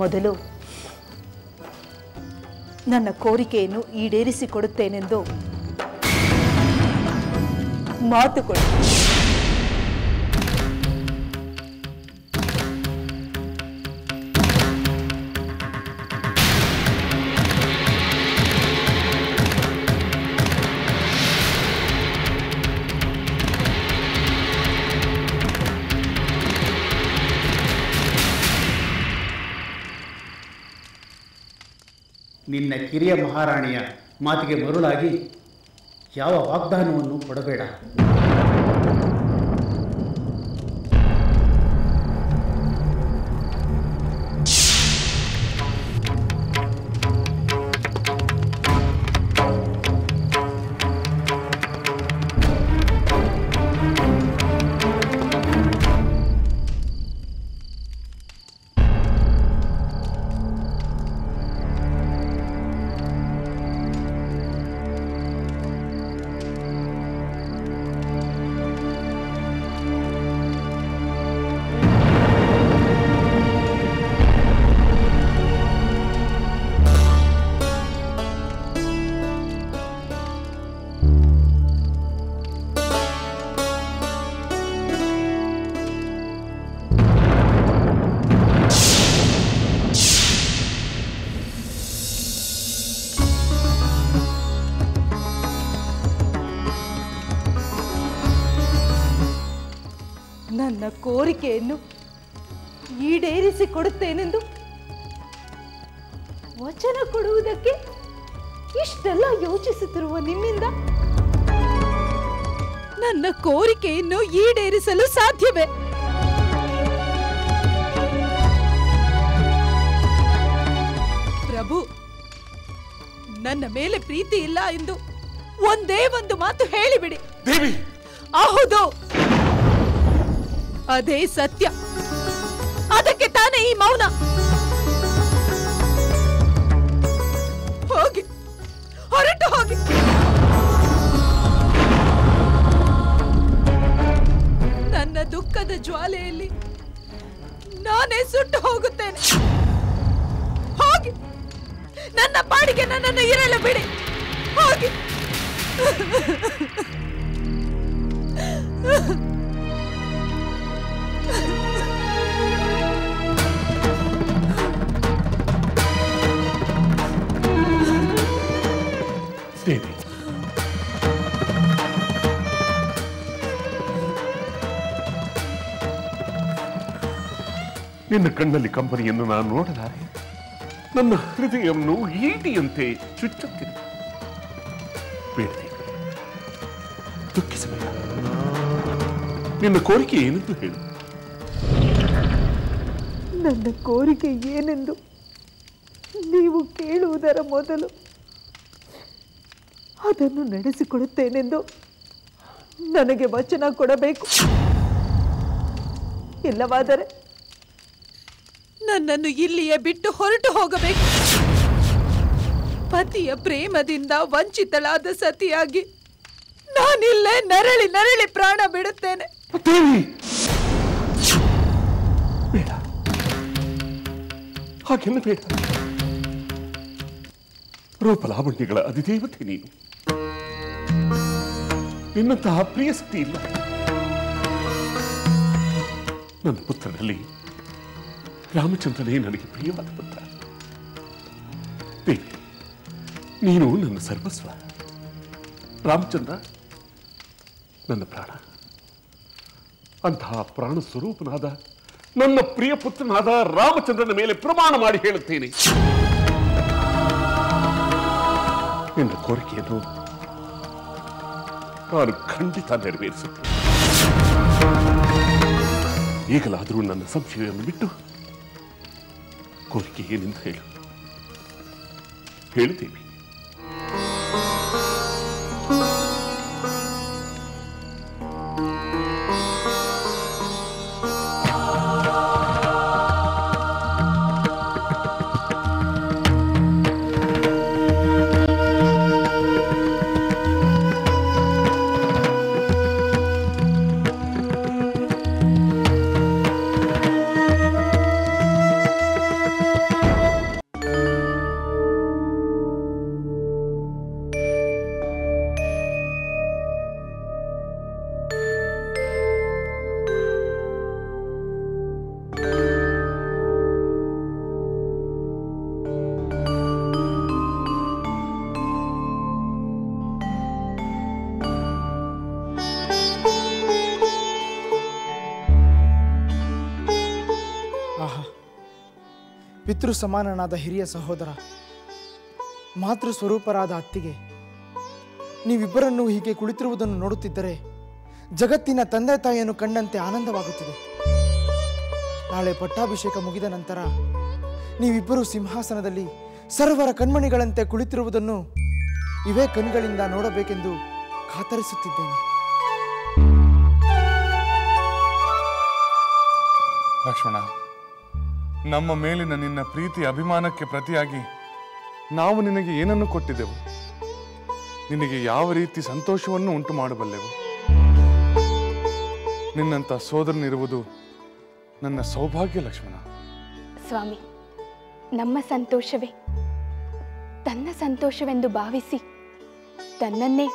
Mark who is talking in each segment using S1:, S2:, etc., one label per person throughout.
S1: ಮೊದಲು ನನ್ನ ಕೋರಿಕೆಯನ್ನು ಈಡೇರಿಸಿಕೊಡುತ್ತೇನೆಂದು ಮಾತು ಕೊಡು.
S2: ನಿನ್ನ ಕಿರಿಯ ಮಹಾರಾಣಿಯ ಮಾತಿಗೆ ಮರುಳಾಗಿ ಯಾವ ವಾಗ್ದಾನವನ್ನು ಕೊಡಬೇಡ. ನನ್ನ ಕೋರಿಕೆಯನ್ನು ಈಡೇರಿಸಿಕೊಡುತ್ತೇನೆಂದು ವಚನ ಕೊಡುವುದಕ್ಕೆ ಇಷ್ಟೆಲ್ಲ ಯೋಚಿಸುತ್ತಿರುವ ನಿಮ್ಮಿಂದ ನನ್ನ ಕೋರಿಕೆಯನ್ನು ಈಡೇರಿಸಲು ಸಾಧ್ಯವೇ? ಪ್ರಭು, ನನ್ನ ಮೇಲೆ ಪ್ರೀತಿ ಇಲ್ಲ ಎಂದು ಒಂದೇ ಒಂದು ಮಾತು ಹೇಳಿಬಿಡಿ.
S3: ದೇವಿ,
S1: ಹೌದು, ಅದೇ ಸತ್ಯ. ಅದಕ್ಕೆ ತಾನೇ ಈ ಮೌನ. ಹೋಗಿ, ಹೊರಟು ಹೋಗಿ. ನನ್ನ ದುಃಖದ ಜ್ವಾಲೆಯಲ್ಲಿ ನಾನೇ ಸುಟ್ಟು ಹೋಗುತ್ತೇನೆ. ಹೋಗಿ, ನನ್ನ ಪಾಡಿಗೆ ನನ್ನನ್ನು ಇರಲು ಬಿಡಿ. ಹೋಗಿ.
S3: ದೇವಿ, ನಿನ್ನ ಕಣ್ಣಲ್ಲಿ ಕಂಪನಿಯನ್ನು ನಾನು ನೋಡಲಾರೆ. ನನ್ನ ಹೃದಯವನ್ನು ಈಟಿಯಂತೆ ಚುಚ್ಚುತ್ತಿದೆ. ಬೇಡ ದೇವಿ, ದುಃಖಿಸಬೇಡ. ನಿನ್ನ ಕೋರಿಕೆ ಏನೆಂದು ಹೇಳು.
S1: ನನ್ನ ಕೋರಿಕೆ ಏನೆಂದು ನೀವು ಕೇಳುವುದರ ಮೊದಲು ಅದನ್ನು ನಡೆಸಿಕೊಡುತ್ತೇನೆಂದು ನನಗೆ ವಚನ ಕೊಡಬೇಕು. ಇಲ್ಲವಾದರೆ ನನ್ನನ್ನು ಇಲ್ಲಿಯೇ ಬಿಟ್ಟು ಹೊರಟು ಹೋಗಬೇಕು. ಪತಿಯ ಪ್ರೇಮದಿಂದ ವಂಚಿತಳಾದ ಸತಿಯಾಗಿ ನಾನಿಲ್ಲೇ ನರಳಿ ನರಳಿ ಪ್ರಾಣ ಬಿಡುತ್ತೇನೆ.
S3: ದೇವಿ, ಬೇಡ, ಹಾಗೆಲ್ಲ ಬೇಡ. ರೂಪಲಾವಣ್ಯಗಳ ಅಧಿದೇವತೆ ನೀನು. ನಿನ್ನಂತಹ ಪ್ರಿಯ ಸತಿ ಇಲ್ಲ. ನನ್ನ ಪುತ್ರನಲ್ಲಿ ರಾಮಚಂದ್ರನೇ ನನಗೆ ಪ್ರಿಯವಾದ ಪುತ್ರ. ದೇವಿ, ನೀನು ನನ್ನ ಸರ್ವಸ್ವ. ರಾಮಚಂದ್ರ ನನ್ನ ಪ್ರಾಣ. ಅಂತಹ ಪ್ರಾಣ ಸ್ವರೂಪನಾದ ನನ್ನ ಪ್ರಿಯ ಪುತ್ರನಾದ ರಾಮಚಂದ್ರನ ಮೇಲೆ ಪ್ರಮಾಣ ಮಾಡಿ ಹೇಳುತ್ತೇನೆ, ನಿನ್ನ ಕೋರಿಕೆಯನ್ನು ನಾನು ಖಂಡಿತ ನೆರವೇರಿಸುತ್ತೇನೆ. ಈಗಲಾದರೂ ನನ್ನ ಸಂಶಯವನ್ನು ಬಿಟ್ಟು ಕೋರಿಕೆ ಏನೆಂದು ಹೇಳುತ್ತೇವೆ.
S4: ಪಿತೃ ಸಮಾನನಾದ ಹಿರಿಯ ಸಹೋದರ, ಮಾತೃ ಸ್ವರೂಪರಾದ ಅತ್ತಿಗೆ, ನೀವಿಬ್ಬರನ್ನು ಹೀಗೆ ಕುಳಿತಿರುವುದನ್ನು ನೋಡುತ್ತಿದ್ದರೆ ಜಗತ್ತಿನ ತಂದೆ ತಾಯಿಯನ್ನು ಕಂಡಂತೆ ಆನಂದವಾಗುತ್ತಿದೆ. ನಾಳೆ ಪಟ್ಟಾಭಿಷೇಕ ಮುಗಿದ ನಂತರ ನೀವಿಬ್ಬರು ಸಿಂಹಾಸನದಲ್ಲಿ ಸರ್ವರ ಕಣ್ಮಣಿಗಳಂತೆ ಕುಳಿತಿರುವುದನ್ನು ಇವೇ ಕಣ್ಗಳಿಂದ ನೋಡಬೇಕೆಂದು ಕಾತರಿಸುತ್ತಿದ್ದೇನೆ.
S5: ಲಕ್ಷ್ಮಣ, ನಮ್ಮ ಮೇಲಿನ ನಿನ್ನ ಪ್ರೀತಿ ಅಭಿಮಾನಕ್ಕೆ ಪ್ರತಿಯಾಗಿ ನಾವು ನಿನಗೆ ಏನನ್ನು ಕೊಟ್ಟಿದ್ದೆವು? ನಿನಗೆ ಯಾವ ರೀತಿ ಸಂತೋಷವನ್ನು ಉಂಟು ಮಾಡಬಲ್ಲೆವು? ನಿನ್ನಂಥ ಸೋದರನಿರುವುದು ನನ್ನ ಸೌಭಾಗ್ಯ ಲಕ್ಷ್ಮಣ.
S6: ಸ್ವಾಮಿ, ನಮ್ಮ ಸಂತೋಷವೇ ತನ್ನ ಸಂತೋಷವೆಂದು ಭಾವಿಸಿ ತನ್ನನ್ನೇ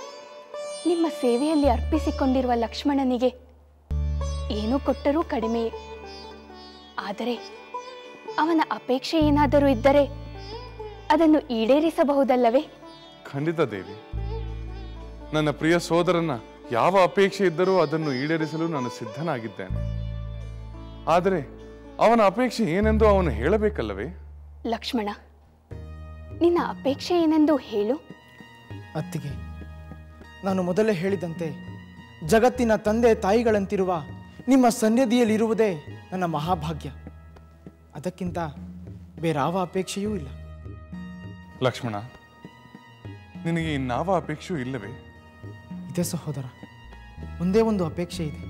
S6: ನಿಮ್ಮ ಸೇವೆಯಲ್ಲಿ ಅರ್ಪಿಸಿಕೊಂಡಿರುವ ಲಕ್ಷ್ಮಣನಿಗೆ ಏನು ಕೊಟ್ಟರೂ ಕಡಿಮೆಯೇ. ಆದರೆ ಅವನ ಅಪೇಕ್ಷೆ ಏನಾದರೂ ಇದ್ದರೆ ಅದನ್ನು ಈಡೇರಿಸಬಹುದಲ್ಲವೇ?
S5: ಖಂಡಿತ ದೇವಿ, ನನ್ನ ಪ್ರಿಯ ಸೋದರನ ಯಾವ ಅಪೇಕ್ಷೆ ಇದ್ದರೂ ಅದನ್ನು ಈಡೇರಿಸಲು ನಾನು ಸಿದ್ಧನಾಗಿದ್ದೇನೆ. ಆದರೆ ಅವನ ಅಪೇಕ್ಷೆ ಏನೆಂದು ಅವನು ಹೇಳಬೇಕಲ್ಲವೇ?
S6: ಲಕ್ಷ್ಮಣ, ನಿನ್ನ ಅಪೇಕ್ಷೆ ಏನೆಂದು ಹೇಳು.
S4: ಅತ್ತಿಗೆ, ನಾನು ಮೊದಲೇ ಹೇಳಿದಂತೆ ಜಗತ್ತಿನ ತಂದೆ ತಾಯಿಗಳಂತಿರುವ ನಿಮ್ಮ ಸನ್ನಿಧಿಯಲ್ಲಿರುವುದೇ ನನ್ನ ಮಹಾಭಾಗ್ಯ. ಅದಕ್ಕಿಂತ ಬೇರಾವ ಅಪೇಕ್ಷೆಯೂ ಇಲ್ಲ.
S5: ಲಕ್ಷ್ಮಣ, ನಿನಗೆ ಇನ್ನಾವ ಅಪೇಕ್ಷೆಯೂ ಇಲ್ಲವೇ?
S4: ಇದೆ ಸಹೋದರ, ಒಂದೇ ಒಂದು ಅಪೇಕ್ಷೆ ಇದೆ.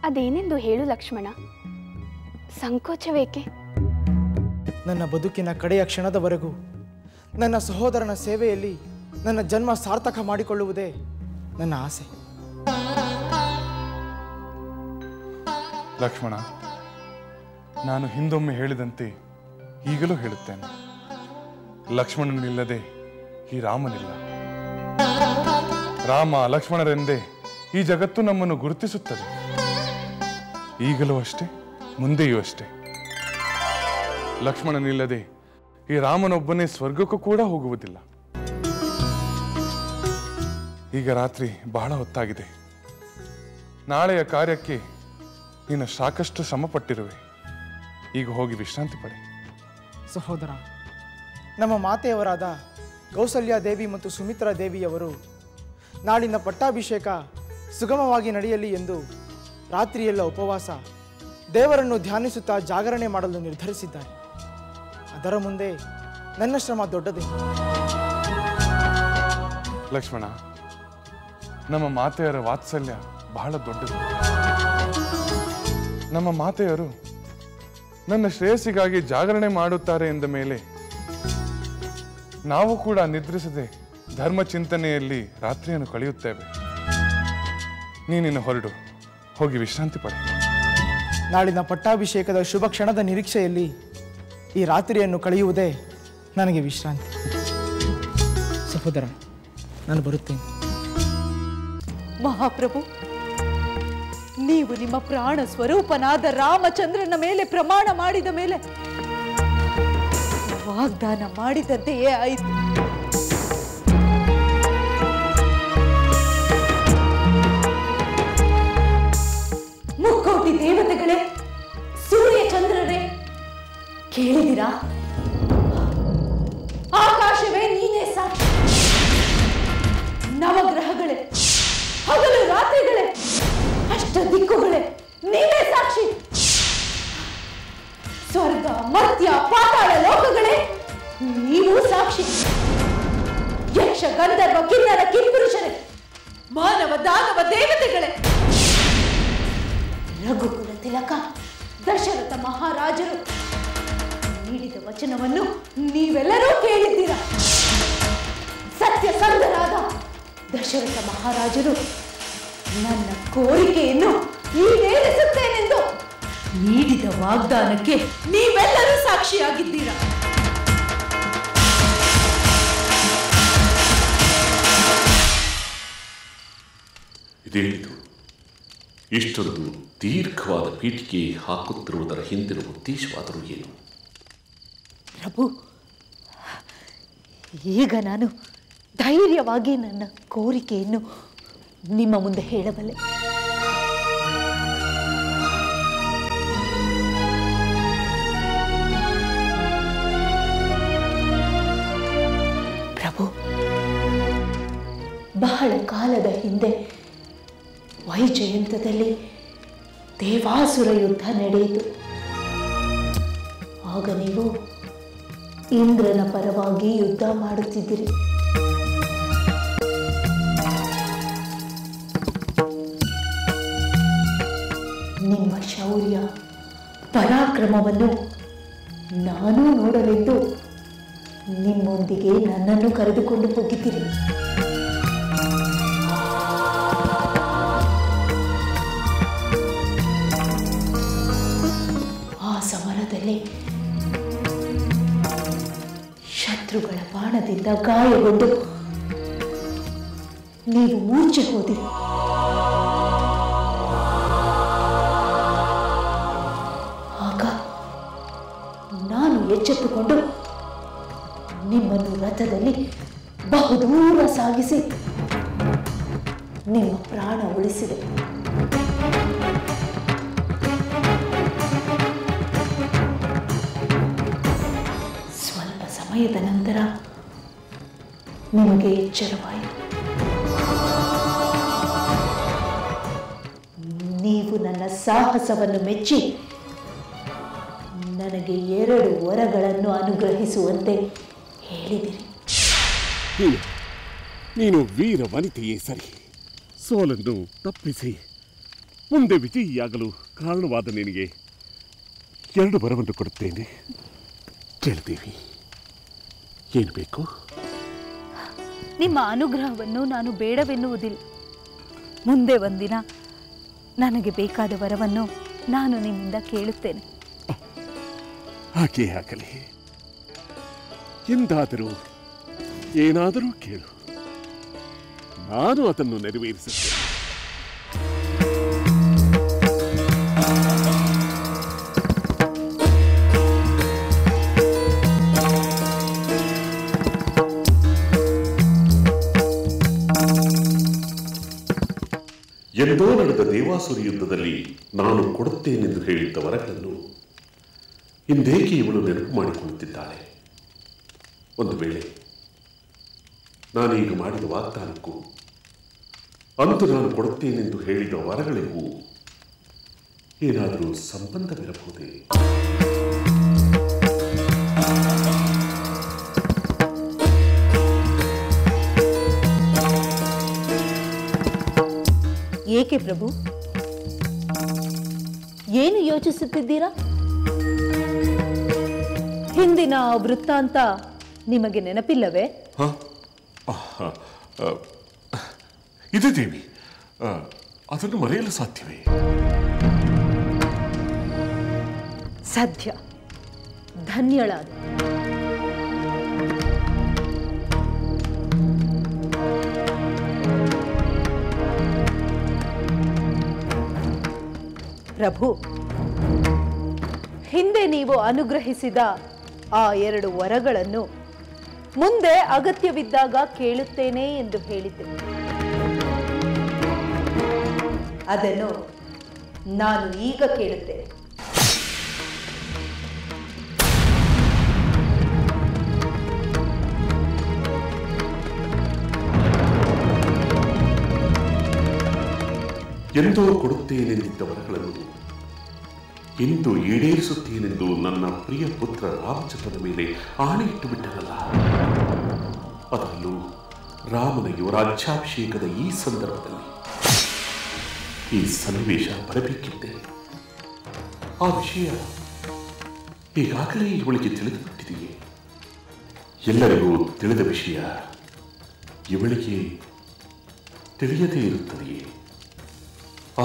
S6: ಅದೇನೆಂದು ಹೇಳು ಲಕ್ಷ್ಮಣ. ಸಂಕೋಚವೇಕೆ?
S4: ನನ್ನ ಬದುಕಿನ ಕಡೆಯ ಕ್ಷಣದವರೆಗೂ ನನ್ನ ಸಹೋದರನ ಸೇವೆಯಲ್ಲಿ ನನ್ನ ಜನ್ಮ ಸಾರ್ಥಕ ಮಾಡಿಕೊಳ್ಳುವುದೇ ನನ್ನ ಆಸೆ.
S5: ಲಕ್ಷ್ಮಣ, ನಾನು ಹಿಂದೊಮ್ಮೆ ಹೇಳಿದಂತೆ ಈಗಲೂ ಹೇಳುತ್ತೇನೆ, ಲಕ್ಷ್ಮಣನಿಲ್ಲದೆ ಈ ರಾಮನಿಲ್ಲ. ರಾಮ ಲಕ್ಷ್ಮಣರೆಂದೇ ಈ ಜಗತ್ತು ನಮ್ಮನ್ನು ಗುರುತಿಸುತ್ತದೆ. ಈಗಲೂ ಅಷ್ಟೇ, ಮುಂದೆಯೂ ಅಷ್ಟೇ. ಲಕ್ಷ್ಮಣನಿಲ್ಲದೆ ಈ ರಾಮನೊಬ್ಬನೇ ಸ್ವರ್ಗಕ್ಕೂ ಕೂಡ ಹೋಗುವುದಿಲ್ಲ. ಈಗ ರಾತ್ರಿ ಬಹಳ ಹೊತ್ತಾಗಿದೆ. ನಾಳೆಯ ಕಾರ್ಯಕ್ಕೆ ನೀನು ಸಾಕಷ್ಟು ಶ್ರಮಪಟ್ಟಿರುವೆ. ಈಗ ಹೋಗಿ ವಿಶ್ರಾಂತಿ ಪಡೆ.
S4: ಸಹೋದರ, ನಮ್ಮ ಮಾತೆಯವರಾದ ಕೌಸಲ್ಯ ದೇವಿ ಮತ್ತು ಸುಮಿತ್ರಾ ದೇವಿಯವರು ನಾಳಿನ ಪಟ್ಟಾಭಿಷೇಕ ಸುಗಮವಾಗಿ ನಡೆಯಲಿ ಎಂದು ರಾತ್ರಿಯೆಲ್ಲ ಉಪವಾಸ ದೇವರನ್ನು ಧ್ಯಾನಿಸುತ್ತಾ ಜಾಗರಣೆ ಮಾಡಲು ನಿರ್ಧರಿಸಿದ್ದಾರೆ. ಅದರ ಮುಂದೆ ನನ್ನ ಶ್ರಮ ದೊಡ್ಡದೇ.
S5: ಲಕ್ಷ್ಮಣ, ನಮ್ಮ ಮಾತೆಯರ ವಾತ್ಸಲ್ಯ ಬಹಳ ದೊಡ್ಡದು. ನಮ್ಮ ಮಾತೆಯರು ನನ್ನ ಶ್ರೇಯಸ್ಸಿಗಾಗಿ ಜಾಗರಣೆ ಮಾಡುತ್ತಾರೆ ಎಂದ ಮೇಲೆ ನಾವು ಕೂಡ ನಿದ್ರಿಸದೆ ಧರ್ಮ ಚಿಂತನೆಯಲ್ಲಿ ರಾತ್ರಿಯನ್ನು ಕಳೆಯುತ್ತೇವೆ. ನೀನಿನ್ನು ಹೊರಡು, ಹೋಗಿ ವಿಶ್ರಾಂತಿ ಪಡೆ.
S4: ನಾಳಿನ ಪಟ್ಟಾಭಿಷೇಕದ ಶುಭ ಕ್ಷಣದ ನಿರೀಕ್ಷೆಯಲ್ಲಿ ಈ ರಾತ್ರಿಯನ್ನು ಕಳೆಯುವುದೇ ನನಗೆ ವಿಶ್ರಾಂತಿ. ಸಹೋದರ, ನಾನು ಬರುತ್ತೇನೆ.
S2: ಮಹಾಪ್ರಭು, ನೀವು ನಿಮ್ಮ ಪ್ರಾಣ ಸ್ವರೂಪನಾದ ರಾಮಚಂದ್ರನ ಮೇಲೆ ಪ್ರಮಾಣ ಮಾಡಿದ ಮೇಲೆ ವಾಗ್ದಾನ ಮಾಡಿದಂತೆಯೇ ಆಯಿತು. ಮುಕ್ಕೋಟಿ ದೇವತೆಗಳೇ, ಸೂರ್ಯ ಚಂದ್ರರೇ, ಕೇಳಿದಿರಾ? ಆಕಾಶವೇ ನೀನೇ ಸಾಕ್ಷಿ. ನವಗ್ರಹಗಳೇ, ಹಗಲು ರಾತ್ರಿಗಳೇ, ಅಷ್ಟ ದಿಕ್ಕುಗಳೇ, ನೀವೇ ಸಾಕ್ಷಿ. ಸ್ವರ್ಗ ಮರ್ತ್ಯ ಪಾತಾಳ ಲೋಕಗಳೇ, ನೀವು ಸಾಕ್ಷಿ. ಯಕ್ಷ ಗಂಧರ್ವ ಕಿನ್ನರ ಕಿಂಪುರುಷರೇ, ಮಾನವ ದಾನವ ದೇವತೆಗಳೇ, ರಘುಕುಲ ತಿಲಕ ದಶರಥ ಮಹಾರಾಜರು ನೀಡಿದ ವಚನವನ್ನು ನೀವೆಲ್ಲರೂ ಕೇಳಿದ್ದೀರಾ. ಸತ್ಯಸಂಧರಾದ ದಶರಥ ಮಹಾರಾಜರು ನನ್ನ ಕೋರಿಕೆಯನ್ನು ಈಡೇರಿಸುತ್ತೇನೆಂದು ನೀಡಿದ ವಾಗ್ದಾನಕ್ಕೆ ನೀವೆಲ್ಲರೂ ಸಾಕ್ಷಿಯಾಗಿದ್ದೀರಾ.
S3: ಇದೇನಿದು? ಇಷ್ಟೊಂದು ದೀರ್ಘವಾದ ಪೀಠಿಕೆ ಹಾಕುತ್ತಿರುವುದರ ಹಿಂದಿನ ಉದ್ದೇಶವಾದರೂ ಏನು?
S2: ಪ್ರಭು, ಈಗ ನಾನು ಧೈರ್ಯವಾಗಿ ನನ್ನ ಕೋರಿಕೆಯನ್ನು ನಿಮ್ಮ ಮುಂದೆ ಹೇಳಬಲ್ಲೆ. ಹಿಂದೆ ವೈಜಯಂತದಲ್ಲಿ ದೇವಾಸುರ ಯುದ್ಧ ನಡೆಯಿತು. ಆಗ ನೀವು ಇಂದ್ರನ ಪರವಾಗಿ ಯುದ್ಧ ಮಾಡುತ್ತಿದ್ದಿರಿ. ನಿಮ್ಮ ಶೌರ್ಯ ಪರಾಕ್ರಮವನ್ನು ನಾನು ನೋಡಲೆಂದು ನಿಮ್ಮೊಂದಿಗೆ ನನ್ನನ್ನು ಕರೆದುಕೊಂಡು ಹೋಗಿದ್ದೀರಿ. ಆ ಸಮರದಲ್ಲಿ ಶತ್ರುಗಳ ಬಾಣದಿಂದ ಗಾಯಗೊಂಡು ನೀವು ಮೂರ್ಛೆ ಹೋದಿರಿ. ಆಗ ನಾನು ಎಚ್ಚೆತ್ತುಕೊಂಡು ನಿಮ್ಮನ್ನು ರಥದಲ್ಲಿ ಬಹುದೂರ ಸಾಗಿಸಿ ನಿಮ್ಮ ಪ್ರಾಣ ಉಳಿಸಿದೆ. ಸ್ವಲ್ಪ ಸಮಯದ ನಂತರ ನಿಮಗೆ ಎಚ್ಚರವಾಯಿತು. ನೀವು ನನ್ನ ಸಾಹಸವನ್ನು ಮೆಚ್ಚಿ ನನಗೆ 2 ವರಗಳನ್ನು ಅನುಗ್ರಹಿಸುವಂತೆ ಹೇಳಿದಿರಿ.
S3: ನೀನು ವೀರ ವನಿತೆಯೇ ಸರಿ. ಸೋಲನ್ನು ತಪ್ಪಿಸಿ ಮುಂದೆ ವಿಜಯಿಯಾಗಲು ಕಾರಣವಾದ ನಿನಗೆ 2 ವರವನ್ನು ಕೊಡುತ್ತೇನೆ. ಕೇಳ್ತೀವಿ, ಏನು ಬೇಕು?
S2: ನಿಮ್ಮ ಅನುಗ್ರಹವನ್ನು ನಾನು ಬೇಡವೆನ್ನುವುದಿಲ್ಲ. ಮುಂದೆ ಒಂದಿನ ನನಗೆ ಬೇಕಾದ ವರವನ್ನು ನಾನು ನಿಮ್ಮಿಂದ ಕೇಳುತ್ತೇನೆ.
S3: ಹಾಗೆ ಆಗಲಿ. ಎಂದಾದರೂ ಏನಾದರೂ ಕೇಳು, ನಾನು ಅದನ್ನು ನೆರವೇರಿಸುತ್ತೇನೆ. ಎಂದೋ ನಡೆದ ದೇವಾಸುರ ಯುದ್ಧದಲ್ಲಿ ನಾನು ಕೊಡುತ್ತೇನೆಂದು ಹೇಳಿದ್ದ ವರಗಳನ್ನು ಇಂದೇಕೆ ಇವಳು ನೆನಪು ಮಾಡಿಕೊಳ್ಳುತ್ತಿದ್ದಾಳೆ? ಒಂದು ವೇಳೆ ನಾನೀಗ ಮಾಡಿದ ವಾಗ್ದಾನಕ್ಕೂ ಅಂದು ನಾನು ಕೊಡುತ್ತೇನೆಂದು ಹೇಳಿದ ವರಗಳಿಗೂ ಏನಾದರೂ ಸಂಬಂಧವಿರಬಹುದೇ?
S2: ಏಕೆ ಪ್ರಭು, ಏನು ಯೋಚಿಸುತ್ತಿದ್ದೀರಾ? ಹಿಂದಿನ ವೃತ್ತಾಂತ ನಿಮಗೆ ನೆನಪಿಲ್ಲವೇ?
S3: ಇದೆ ದೇವಿ, ಅದನ್ನು ಮರೆಯಲು ಸಾಧ್ಯವೇ?
S2: ಸಾಧ್ಯ. ಧನ್ಯಳಾದ. ಪ್ರಭು, ಹಿಂದೆ ನೀವು ಅನುಗ್ರಹಿಸಿದ ಆ 2 ವರಗಳನ್ನು ಮುಂದೆ ಅಗತ್ಯವಿದ್ದಾಗ ಕೇಳುತ್ತೇನೆ ಎಂದು ಹೇಳಿದ್ದೆ. ಅದನ್ನು ನಾನು ಈಗ ಕೇಳುತ್ತೇನೆ.
S3: ಎಂದೋ ಕೊಡುತ್ತೇನೆಂದಿದ್ದ ವರಗಳನ್ನು ಇಂದು ಈಡೇರಿಸುತ್ತೇನೆಂದು ನನ್ನ ಪ್ರಿಯ ಪುತ್ರ ರಾಮಚಂದ್ರನ ಮೇಲೆ ಆಣೆ ಇಟ್ಟು ಬಿಟ್ಟನಲ್ಲ. ಅದರಲ್ಲೂ ರಾಮನ ಯುವರಾಜ್ಯಾಭಿಷೇಕದ ಈ ಸಂದರ್ಭದಲ್ಲಿ ಈ ಸನ್ನಿವೇಶ ಬರಬೇಕಿದ್ದೆ. ಆ ವಿಷಯ ಈಗಾಗಲೇ ಇವಳಿಗೆ ತಿಳಿದು ಬಿಟ್ಟಿದೆಯೇ? ಎಲ್ಲರಿಗೂ ತಿಳಿದ ವಿಷಯ ಇವಳಿಗೆ ತಿಳಿಯದೇ ಇರುತ್ತದೆಯೇ?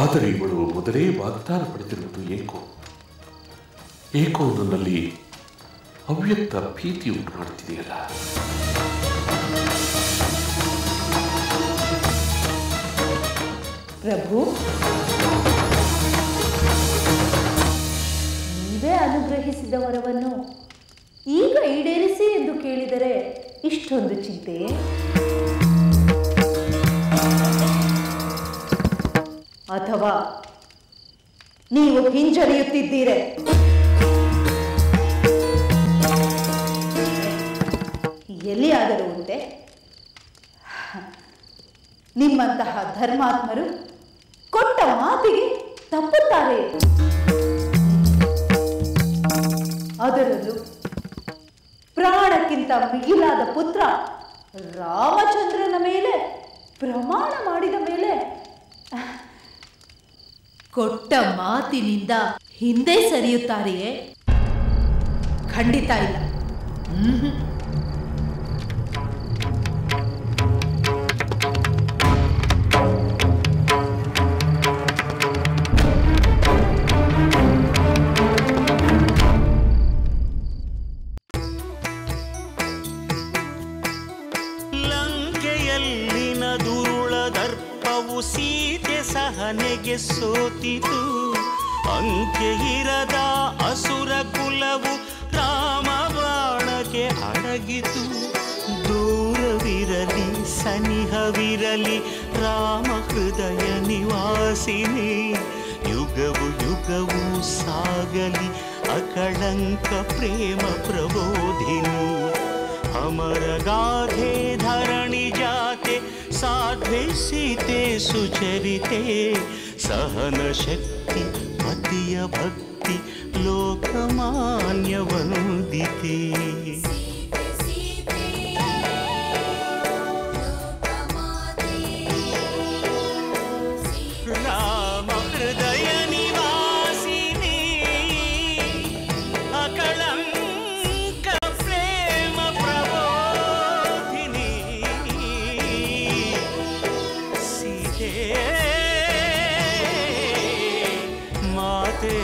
S3: ಆದರೆ ಇವಳು ಮೊದಲೇ ವಾಗ್ದಾನ ಪಡೆದಿರುವುದು ಏಕೋ ನನ್ನಲ್ಲಿ ಅವ್ಯಕ್ತ ಭೀತಿ ಉಂಟು ಮಾಡುತ್ತಿದೆಯಲ್ಲ.
S2: ಪ್ರಭು, ನೀವೇ ಅನುಗ್ರಹಿಸಿದ ವರವನ್ನು ಈಗ ಈಡೇರಿಸಿ ಎಂದು ಕೇಳಿದರೆ ಇಷ್ಟೊಂದು ಚಿಂತೆ? ಅಥವಾ ನೀವು ಹಿಂಜರಿಯುತ್ತಿದ್ದೀರೆ? ಎಲ್ಲಿಯಾದರೂ ಉಂಟೆ? ನಿಮ್ಮಂತಹ ಧರ್ಮಾತ್ಮರು ಕೊಟ್ಟ ಮಾತಿಗೆ ತಪ್ಪುತ್ತಾರೆ. ಅದರಲ್ಲೂ ಪ್ರಾಣಕ್ಕಿಂತ ಮಿಗಿಲಾದ ಪುತ್ರ ರಾಮಚಂದ್ರನ ಮೇಲೆ ಪ್ರಮಾಣ ಮಾಡಿದ ಮೇಲೆ ಕೊಟ್ಟ ಮಾತಿನಿಂದ ಹಿಂದೆ ಸರಿಯುತ್ತಾರೆಯೇ? ಖಂಡಿತ ಇಲ್ಲ.
S7: ಲಂಕೆಯಲ್ಲಿನ ದುರುಳ ದರ್ಪವು ಸೀತೆ ಸಹನೆಗೆ ಸೋತಿತು. ಅಂಕೆ ಇರದ ಅಸುರ ಕುಲವು ರಾಮ ಬಾಣಕ್ಕೆ ಅಡಗಿತು. ದೂರವಿರಲಿ ಸನಿಹವಿರಲಿ ರಾಮ ಹೃದಯ ನಿವಾಸಿನಿ. ಯುಗವು ಯುಗವು ಸಾಗಲಿ ಅಕಳಂಕ ಪ್ರೇಮ ಪ್ರಬೋಧಿನಿ. ಅಮರ ಗಾಧೆ ಧರಣಿ ಜಾತೆ ಸಾಧ್ವೆ ಸೀತೆ ಸುಚರಿತೆ. ಸಹನ ಶಕ್ತಿ ಪತಿಯ ಭಕ್ತಿ ಲೋಕಮಾನ್ಯ ವಂದಿತೆ. ರಾಮ ಹೃದಯ ನಿವಾಸಿನಿ ಅಕಳಂಕ ಪ್ರೇಮ ಪ್ರಬೋಧಿನಿ. ಸೀತೆ ಮಾತೆ